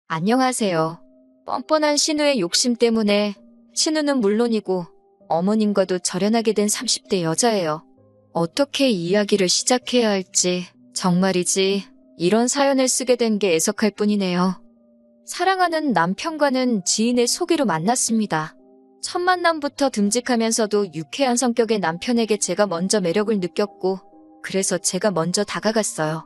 안녕하세요. 뻔뻔한 신우의 욕심 때문에 신우는 물론이고 어머님과도 절연하게 된 30대 여자예요. 어떻게 이야기를 시작해야 할지 정말이지 이런 사연을 쓰게 된 게 애석할 뿐이네요. 사랑하는 남편과는 지인의 소개로 만났습니다. 첫 만남부터 듬직하면서도 유쾌한 성격의 남편에게 제가 먼저 매력을 느꼈고 그래서 제가 먼저 다가갔어요.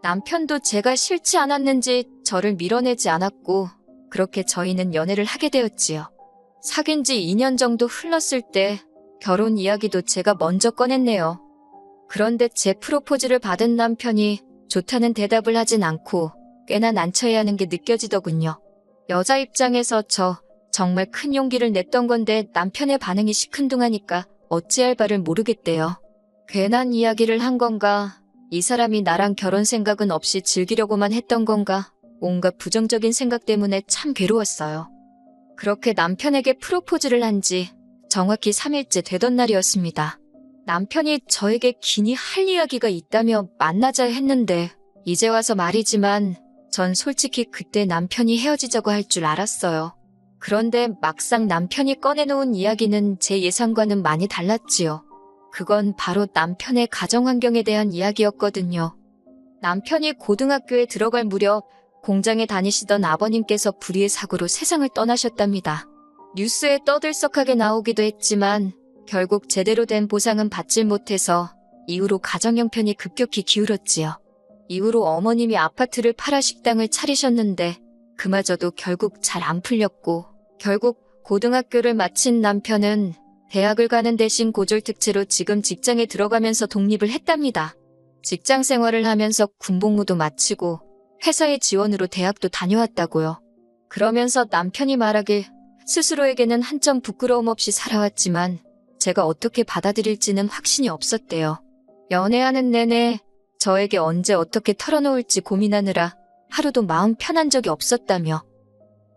남편도 제가 싫지 않았는지 저를 밀어내지 않았고 그렇게 저희는 연애를 하게 되었지요. 사귄 지 2년 정도 흘렀을 때 결혼 이야기도 제가 먼저 꺼냈네요. 그런데 제 프로포즈를 받은 남편이 좋다는 대답을 하진 않고 꽤나 난처해하는 게 느껴지더군요. 여자 입장에서 저 정말 큰 용기를 냈던 건데 남편의 반응이 시큰둥하니까 어찌할 바를 모르겠대요. 괜한 이야기를 한 건가? 이 사람이 나랑 결혼 생각은 없이 즐기려고만 했던 건가? 온갖 부정적인 생각 때문에 참 괴로웠어요. 그렇게 남편에게 프로포즈를 한 지 정확히 3일째 되던 날이었습니다. 남편이 저에게 기니 할 이야기가 있다며 만나자 했는데 이제 와서 말이지만 전 솔직히 그때 남편이 헤어지자고 할 줄 알았어요. 그런데 막상 남편이 꺼내놓은 이야기는 제 예상과는 많이 달랐지요. 그건 바로 남편의 가정환경에 대한 이야기였거든요. 남편이 고등학교에 들어갈 무렵 공장에 다니시던 아버님께서 불의의 사고로 세상을 떠나셨답니다. 뉴스에 떠들썩하게 나오기도 했지만 결국 제대로 된 보상은 받질 못해서 이후로 가정 형편이 급격히 기울었지요. 이후로 어머님이 아파트를 팔아 식당을 차리셨는데 그마저도 결국 잘 안 풀렸고 결국 고등학교를 마친 남편은 대학을 가는 대신 고졸특채로 지금 직장에 들어가면서 독립을 했답니다. 직장 생활을 하면서 군복무도 마치고 회사의 지원으로 대학도 다녀왔다고요. 그러면서 남편이 말하길 스스로에게는 한점 부끄러움 없이 살아왔지만 제가 어떻게 받아들일지는 확신이 없었대요. 연애하는 내내 저에게 언제 어떻게 털어놓을지 고민하느라 하루도 마음 편한 적이 없었다며.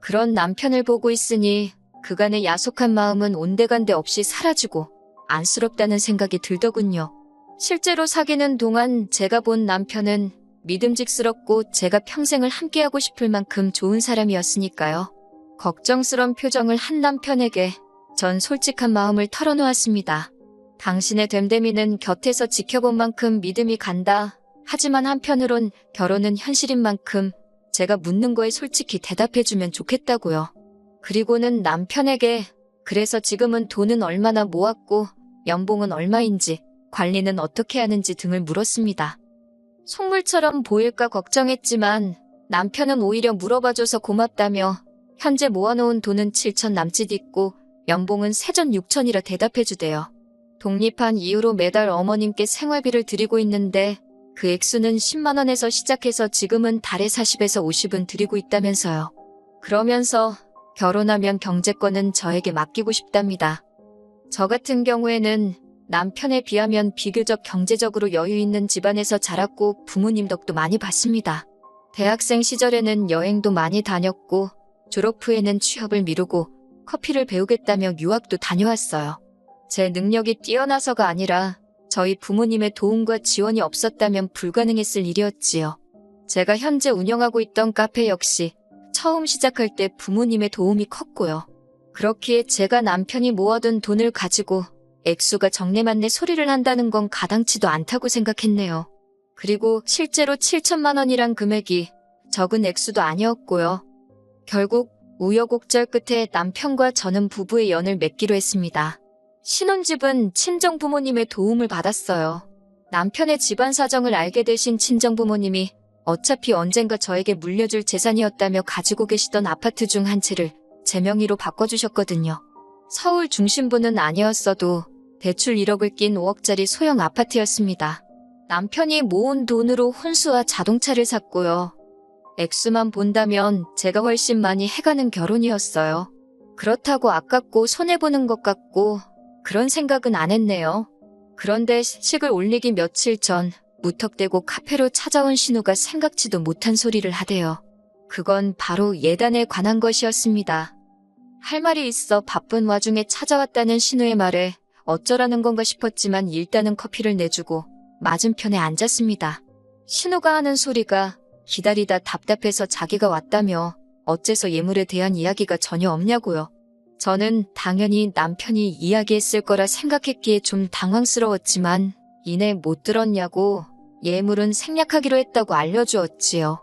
그런 남편을 보고 있으니 그간의 야속한 마음은 온데간데 없이 사라지고 안쓰럽다는 생각이 들더군요. 실제로 사귀는 동안 제가 본 남편은 믿음직스럽고 제가 평생을 함께하고 싶을 만큼 좋은 사람이었으니까요. 걱정스런 표정을 한 남편에게 전 솔직한 마음을 털어놓았습니다. 당신의 됨됨이는 곁에서 지켜본 만큼 믿음이 간다. 하지만 한편으론 결혼은 현실인 만큼 제가 묻는 거에 솔직히 대답해주면 좋겠다고요. 그리고는 남편에게 그래서 지금은 돈은 얼마나 모았고 연봉은 얼마인지 관리는 어떻게 하는지 등을 물었습니다. 속물처럼 보일까 걱정했지만 남편은 오히려 물어봐줘서 고맙다며 현재 모아놓은 돈은 7천 남짓 있고 연봉은 세전 6천이라 대답해주대요. 독립한 이후로 매달 어머님께 생활비를 드리고 있는데 그 액수는 10만 원에서 시작해서 지금은 달에 40에서 50은 드리고 있다면서요. 그러면서 결혼하면 경제권은 저에게 맡기고 싶답니다. 저 같은 경우에는 남편에 비하면 비교적 경제적으로 여유 있는 집안에서 자랐고 부모님 덕도 많이 봤습니다. 대학생 시절에는 여행도 많이 다녔고 졸업 후에는 취업을 미루고 커피를 배우겠다며 유학도 다녀왔어요. 제 능력이 뛰어나서가 아니라 저희 부모님의 도움과 지원이 없었다면 불가능했을 일이었지요. 제가 현재 운영하고 있던 카페 역시 처음 시작할 때 부모님의 도움이 컸고요. 그렇기에 제가 남편이 모아둔 돈을 가지고 액수가 정내만내 소리를 한다는 건 가당치도 않다고 생각했네요. 그리고 실제로 7천만 원이란 금액이 적은 액수도 아니었고요. 결국 우여곡절 끝에 남편과 저는 부부의 연을 맺기로 했습니다. 신혼집은 친정부모님의 도움을 받았어요. 남편의 집안 사정을 알게 되신 친정부모님이 어차피 언젠가 저에게 물려줄 재산이었다며 가지고 계시던 아파트 중 한 채를 제 명의로 바꿔주셨거든요. 서울 중심부는 아니었어도 대출 1억을 낀 5억짜리 소형 아파트였습니다. 남편이 모은 돈으로 혼수와 자동차를 샀고요. 액수만 본다면 제가 훨씬 많이 해가는 결혼이었어요. 그렇다고 아깝고 손해보는 것 같고 그런 생각은 안 했네요. 그런데 식을 올리기 며칠 전 무턱대고 카페로 찾아온 신우가 생각지도 못한 소리를 하대요. 그건 바로 예단에 관한 것이었습니다. 할 말이 있어 바쁜 와중에 찾아왔다는 신우의 말에 어쩌라는 건가 싶었지만 일단은 커피를 내주고 맞은편에 앉았습니다. 신우가 하는 소리가 기다리다 답답해서 자기가 왔다며 어째서 예물에 대한 이야기가 전혀 없냐고요. 저는 당연히 남편이 이야기했을 거라 생각했기에 좀 당황스러웠지만 이내 못 들었냐고 예물은 생략하기로 했다고 알려주었지요.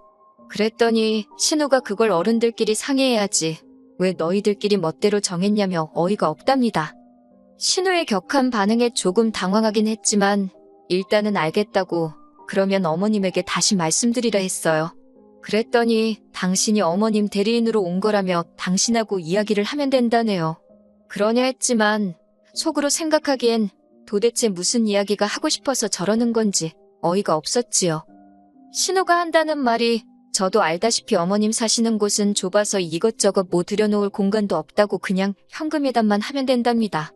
그랬더니 신우가 그걸 어른들끼리 상의해야지 왜 너희들끼리 멋대로 정했냐며 어이가 없답니다. 신우의 격한 반응에 조금 당황하긴 했지만 일단은 알겠다고 그러면 어머님에게 다시 말씀드리라 했어요. 그랬더니 당신이 어머님 대리인으로 온 거라며 당신하고 이야기를 하면 된다네요. 그러냐 했지만 속으로 생각하기엔 도대체 무슨 이야기가 하고 싶어서 저러는 건지 어이가 없었지요. 신우가 한다는 말이 저도 알다시피 어머님 사시는 곳은 좁아서 이것저것 뭐 들여놓을 공간도 없다고 그냥 현금 예단만 하면 된답니다.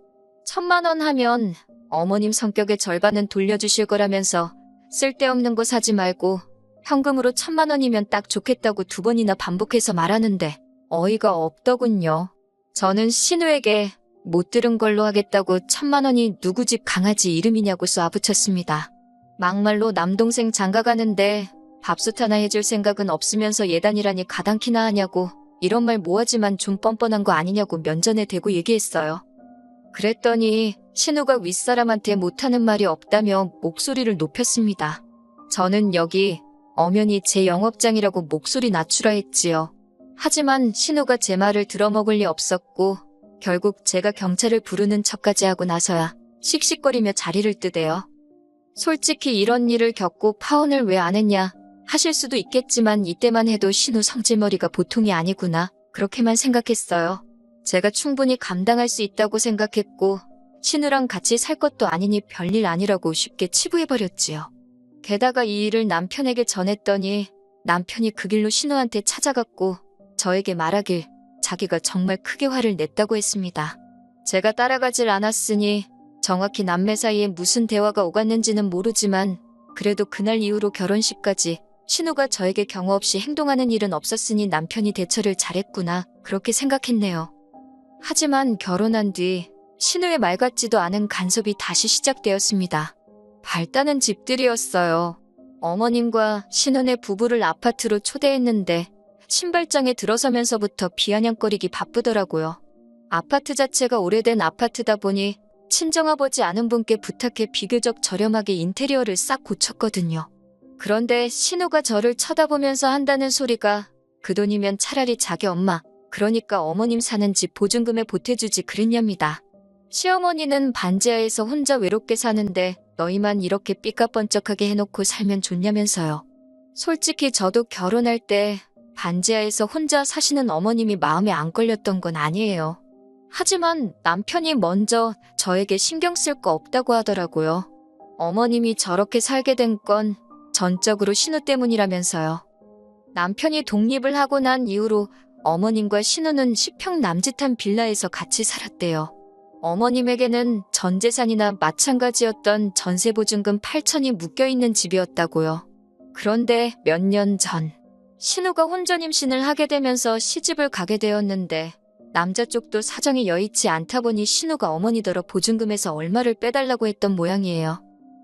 1,000만 원 하면 어머님 성격의 절반은 돌려주실 거라면서 쓸데없는 거 사지 말고 현금으로 1,000만 원이면 딱 좋겠다고 2번이나 반복해서 말하는데 어이가 없더군요. 저는 신우에게 못 들은 걸로 하겠다고 1,000만 원이 누구 집 강아지 이름이냐고 쏘아붙였습니다. 막말로 남동생 장가가는데 밥솥 하나 해줄 생각은 없으면서 예단이라니 가당키나 하냐고 이런 말 뭐하지만 좀 뻔뻔한 거 아니냐고 면전에 대고 얘기했어요. 그랬더니 신우가 윗사람한테 못하는 말이 없다며 목소리를 높였습니다. 저는 여기 엄연히 제 영업장이라고 목소리 낮추라 했지요. 하지만 신우가 제 말을 들어먹을 리 없었고 결국 제가 경찰을 부르는 척까지 하고 나서야 씩씩거리며 자리를 뜨대요. 솔직히 이런 일을 겪고 파혼을 왜 안 했냐 하실 수도 있겠지만 이때만 해도 신우 성질머리가 보통이 아니구나 그렇게만 생각했어요. 제가 충분히 감당할 수 있다고 생각했고 신우랑 같이 살 것도 아니니 별일 아니라고 쉽게 치부해버렸지요. 게다가 이 일을 남편에게 전했더니 남편이 그 길로 신우한테 찾아갔고 저에게 말하길 자기가 정말 크게 화를 냈다고 했습니다. 제가 따라가질 않았으니 정확히 남매 사이에 무슨 대화가 오갔는지는 모르지만 그래도 그날 이후로 결혼식까지 신우가 저에게 경호 없이 행동하는 일은 없었으니 남편이 대처를 잘했구나 그렇게 생각했네요. 하지만 결혼한 뒤 신우의 말 같지도 않은 간섭이 다시 시작되었습니다. 발단은 집들이었어요. 어머님과 신우네 부부를 아파트로 초대했는데 신발장에 들어서면서부터 비아냥거리기 바쁘더라고요. 아파트 자체가 오래된 아파트다 보니 친정아버지 아는 분께 부탁해 비교적 저렴하게 인테리어를 싹 고쳤거든요. 그런데 신우가 저를 쳐다보면서 한다는 소리가 그 돈이면 차라리 자기 엄마, 그러니까 어머님 사는 집 보증금에 보태주지 그랬냐입니다. 시어머니는 반지하에서 혼자 외롭게 사는데 너희만 이렇게 삐까뻔쩍하게 해놓고 살면 좋냐면서요. 솔직히 저도 결혼할 때 반지하에서 혼자 사시는 어머님이 마음에 안 걸렸던 건 아니에요. 하지만 남편이 먼저 저에게 신경 쓸 거 없다고 하더라고요. 어머님이 저렇게 살게 된 건 전적으로 신우 때문이라면서요. 남편이 독립을 하고 난 이후로 어머님과 신우는 10평 남짓한 빌라에서 같이 살았대요. 어머님에게는 전 재산이나 마찬가지였던 전세보증금 8천이 묶여있는 집이었다고요. 그런데 몇 년 전 신우가 혼전 임신을 하게 되면서 시집을 가게 되었는데 남자 쪽도 사정이 여의치 않다 보니 신우가 어머니더러 보증금에서 얼마를 빼달라고 했던 모양이에요.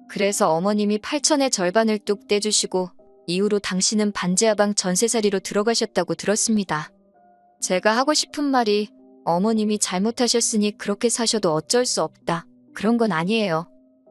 그래서 어머님이 8천의 절반을 뚝 떼주시고 이후로 당신은 반지하방 전세살이로 들어가셨다고 들었습니다. 제가 하고 싶은 말이 어머님이 잘못하셨으니 그렇게 사셔도 어쩔 수 없다. 그런 건 아니에요.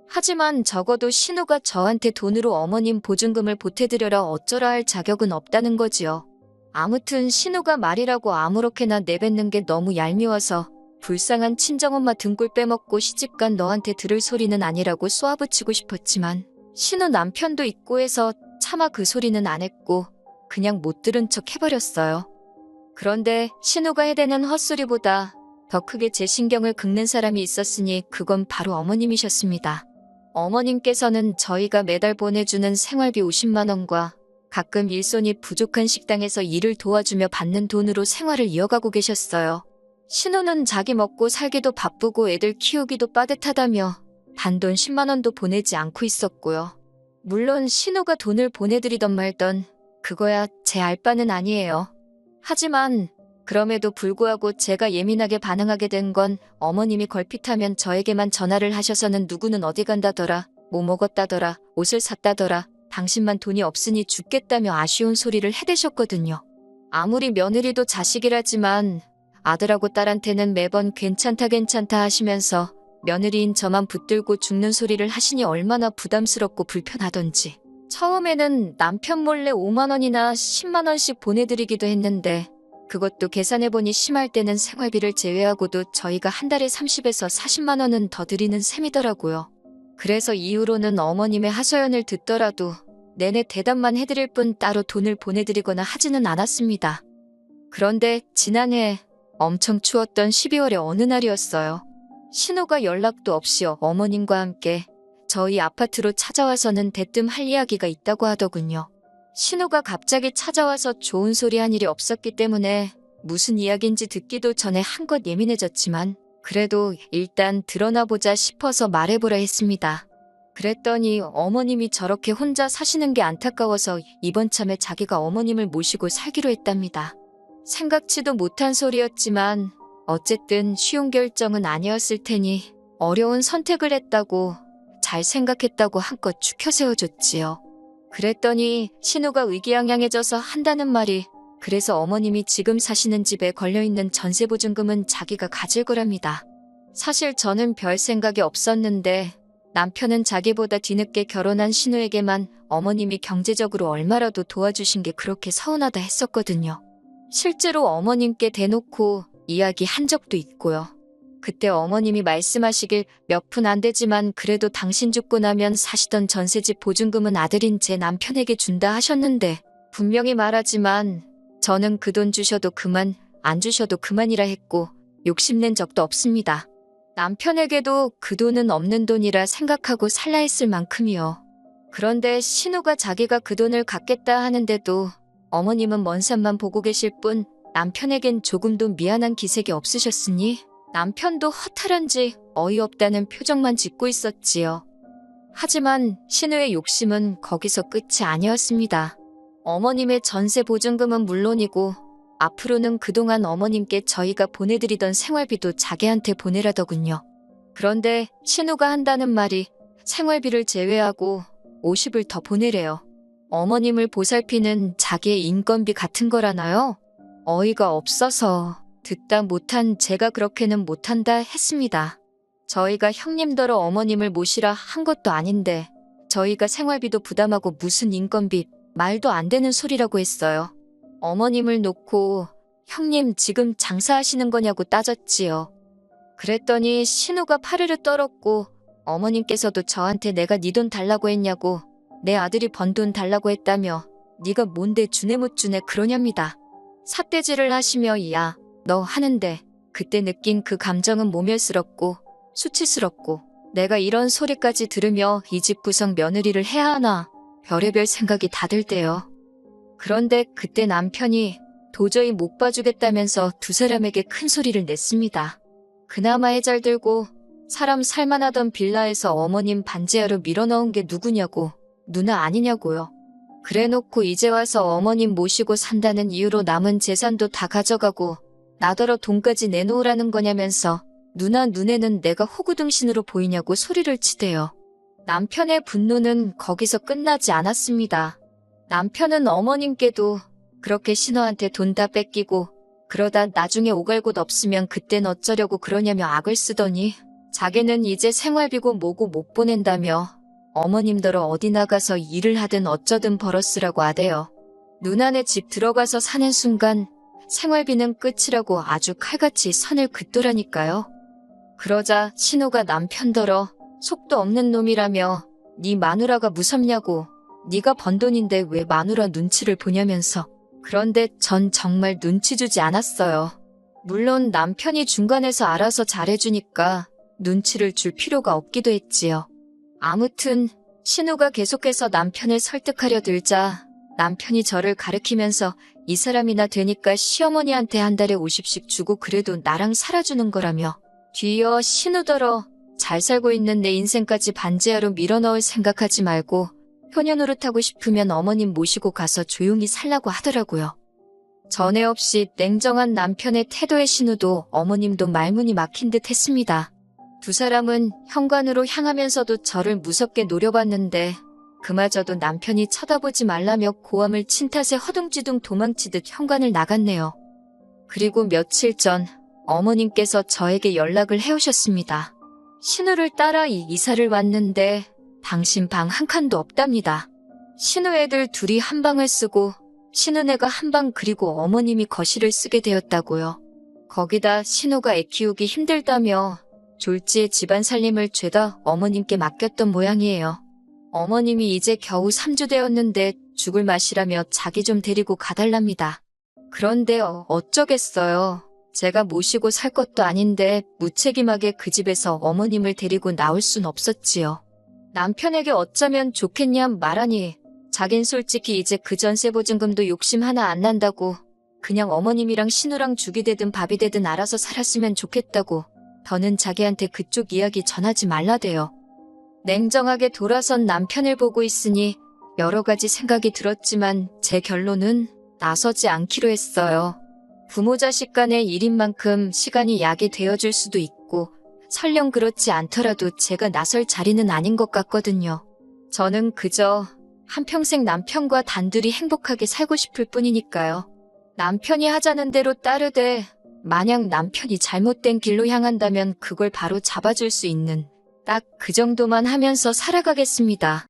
하지만 적어도 신우가 저한테 돈으로 어머님 보증금을 보태드려라 어쩌라 할 자격은 없다는 거지요. 아무튼 신우가 말이라고 아무렇게나 내뱉는 게 너무 얄미워서 불쌍한 친정엄마 등골 빼먹고 시집간 너한테 들을 소리는 아니라고 쏘아붙이고 싶었지만 신우 남편도 있고 해서 차마 그 소리는 안 했고 그냥 못 들은 척 해버렸어요. 그런데 신우가 해대는 헛소리보다 더 크게 제 신경을 긁는 사람이 있었으니 그건 바로 어머님이셨습니다. 어머님께서는 저희가 매달 보내주는 생활비 50만 원과 가끔 일손이 부족한 식당에서 일을 도와주며 받는 돈으로 생활을 이어가고 계셨어요. 신우는 자기 먹고 살기도 바쁘고 애들 키우기도 빠듯하다며 단돈 10만 원도 보내지 않고 있었고요. 물론 신우가 돈을 보내드리던 말던 그거야 제 알바는 아니에요. 하지만 그럼에도 불구하고 제가 예민하게 반응하게 된 건 어머님이 걸핏하면 저에게만 전화를 하셔서는 누구는 어디 간다더라, 뭐 먹었다더라, 옷을 샀다더라, 당신만 돈이 없으니 죽겠다며 아쉬운 소리를 해대셨거든요. 아무리 며느리도 자식이라지만 아들하고 딸한테는 매번 괜찮다 괜찮다 하시면서 며느리인 저만 붙들고 죽는 소리를 하시니 얼마나 부담스럽고 불편하던지. 처음에는 남편 몰래 5만 원이나 10만 원씩 보내드리기도 했는데 그것도 계산해보니 심할 때는 생활비를 제외하고도 저희가 한 달에 30에서 40만 원은 더 드리는 셈이더라고요. 그래서 이후로는 어머님의 하소연을 듣더라도 내내 대답만 해드릴 뿐 따로 돈을 보내드리거나 하지는 않았습니다. 그런데 지난해 엄청 추웠던 12월의 어느 날이었어요. 신우가 연락도 없이 어머님과 함께 저희 아파트로 찾아와서는 대뜸 할 이야기가 있다고 하더군요. 신우가 갑자기 찾아와서 좋은 소리 한 일이 없었기 때문에 무슨 이야기인지 듣기도 전에 한껏 예민해졌지만 그래도 일단 드러나 보자 싶어서 말해보라 했습니다. 그랬더니 어머님이 저렇게 혼자 사시는 게 안타까워서 이번 참에 자기가 어머님을 모시고 살기로 했답니다. 생각지도 못한 소리였지만 어쨌든 쉬운 결정은 아니었을 테니 어려운 선택을 했다고 잘 생각했다고 한껏 추켜 세워줬지요. 그랬더니 신우가 의기양양해져서 한다는 말이 그래서 어머님이 지금 사시는 집에 걸려있는 전세보증금은 자기가 가질 거랍니다. 사실 저는 별 생각이 없었는데 남편은 자기보다 뒤늦게 결혼한 신우에게만 어머님이 경제적으로 얼마라도 도와주신 게 그렇게 서운하다 했었거든요. 실제로 어머님께 대놓고 이야기한 적도 있고요. 그때 어머님이 말씀하시길 몇 푼 안 되지만 그래도 당신 죽고 나면 사시던 전세집 보증금은 아들인 제 남편에게 준다 하셨는데 분명히 말하지만 저는 그 돈 주셔도 그만, 안 주셔도 그만이라 했고 욕심낸 적도 없습니다. 남편에게도 그 돈은 없는 돈이라 생각하고 살라 했을 만큼이요. 그런데 신우가 자기가 그 돈을 갚겠다 하는데도 어머님은 먼 산만 보고 계실 뿐 남편에겐 조금도 미안한 기색이 없으셨으니 남편도 허탈한지 어이없다는 표정만 짓고 있었지요. 하지만 신우의 욕심은 거기서 끝이 아니었습니다. 어머님의 전세 보증금은 물론이고 앞으로는 그동안 어머님께 저희가 보내드리던 생활비도 자기한테 보내라더군요. 그런데 신우가 한다는 말이 생활비를 제외하고 50을 더 보내래요. 어머님을 보살피는 자기의 인건비 같은 거라나요? 어이가 없어서 듣다 못한 제가 그렇게는 못한다 했습니다. 저희가 형님더러 어머님을 모시라 한 것도 아닌데 저희가 생활비도 부담하고 무슨 인건비, 말도 안 되는 소리라고 했어요. 어머님을 놓고 형님 지금 장사하시는 거냐고 따졌지요. 그랬더니 신우가 파르르 떨었고 어머님께서도 저한테 내가 네 돈 달라고 했냐고 내 아들이 번 돈 달라고 했다며 네가 뭔데 주네 못 주네 그러냐입니다. 삿대질을 하시며 야, 너 하는데 그때 느낀 그 감정은 모멸스럽고 수치스럽고 내가 이런 소리까지 들으며 이 집 구성 며느리를 해야 하나 별의별 생각이 다 들 때요. 그런데 그때 남편이 도저히 못 봐주겠다면서 두 사람에게 큰 소리를 냈습니다. 그나마 해잘들고 사람 살만하던 빌라에서 어머님 반지하로 밀어넣은 게 누구냐고 누나 아니냐고요. 그래놓고 이제 와서 어머님 모시고 산다는 이유로 남은 재산도 다 가져가고 나더러 돈까지 내놓으라는 거냐면서 누나 눈에는 내가 호구등신으로 보이냐고 소리를 치대요. 남편의 분노는 거기서 끝나지 않았습니다. 남편은 어머님께도 그렇게 신우한테 돈 다 뺏기고 그러다 나중에 오갈 곳 없으면 그땐 어쩌려고 그러냐며 악을 쓰더니 자기는 이제 생활비고 뭐고 못 보낸다며 어머님더러 어디 나가서 일을 하든 어쩌든 벌었으라고 하대요. 누나네 집 들어가서 사는 순간 생활비는 끝이라고 아주 칼같이 선을 긋더라니까요. 그러자 신우가 남편더러 속도 없는 놈이라며 네 마누라가 무섭냐고 네가 번 돈인데 왜 마누라 눈치를 보냐면서 그런데 전 정말 눈치 주지 않았어요. 물론 남편이 중간에서 알아서 잘해주니까 눈치를 줄 필요가 없기도 했지요. 아무튼 신우가 계속해서 남편을 설득하려 들자 남편이 저를 가리키면서 이 사람이나 되니까 시어머니한테 한 달에 50씩 주고 그래도 나랑 살아주는 거라며 뒤이어 신우더러 잘 살고 있는 내 인생까지 반지하로 밀어넣을 생각하지 말고 효녀 노릇하고 싶으면 어머님 모시고 가서 조용히 살라고 하더라고요. 전에 없이 냉정한 남편의 태도에 신우도 어머님도 말문이 막힌 듯 했습니다. 두 사람은 현관으로 향하면서도 저를 무섭게 노려봤는데 그마저도 남편이 쳐다보지 말라며 고함을 친 탓에 허둥지둥 도망치듯 현관을 나갔네요. 그리고 며칠 전 어머님께서 저에게 연락을 해오셨습니다. 신우를 따라 이사를 왔는데 당신 방 한 칸도 없답니다. 신우 애들 둘이 한 방을 쓰고 신우네가 한 방 그리고 어머님이 거실을 쓰게 되었다고요. 거기다 신우가 애 키우기 힘들다며 졸지에 집안 살림을 죄다 어머님께 맡겼던 모양이에요. 어머님이 이제 겨우 3주 되었는데 죽을 맛이라며 자기 좀 데리고 가달랍니다. 그런데 어쩌겠어요. 제가 모시고 살 것도 아닌데 무책임하게 그 집에서 어머님을 데리고 나올 순 없었지요. 남편에게 어쩌면 좋겠냐 말하니 자긴 솔직히 이제 그 전세 보증금도 욕심 하나 안 난다고 그냥 어머님이랑 신우랑 죽이 되든 밥이 되든 알아서 살았으면 좋겠다고 더는 자기한테 그쪽 이야기 전하지 말라대요. 냉정하게 돌아선 남편을 보고 있으니 여러 가지 생각이 들었지만 제 결론은 나서지 않기로 했어요. 부모 자식 간의 일인 만큼 시간이 약이 되어줄 수도 있고 설령 그렇지 않더라도 제가 나설 자리는 아닌 것 같거든요. 저는 그저 한평생 남편과 단둘이 행복하게 살고 싶을 뿐이니까요. 남편이 하자는 대로 따르되 만약 남편이 잘못된 길로 향한다면 그걸 바로 잡아줄 수 있는 딱 그 정도만 하면서 살아가겠습니다.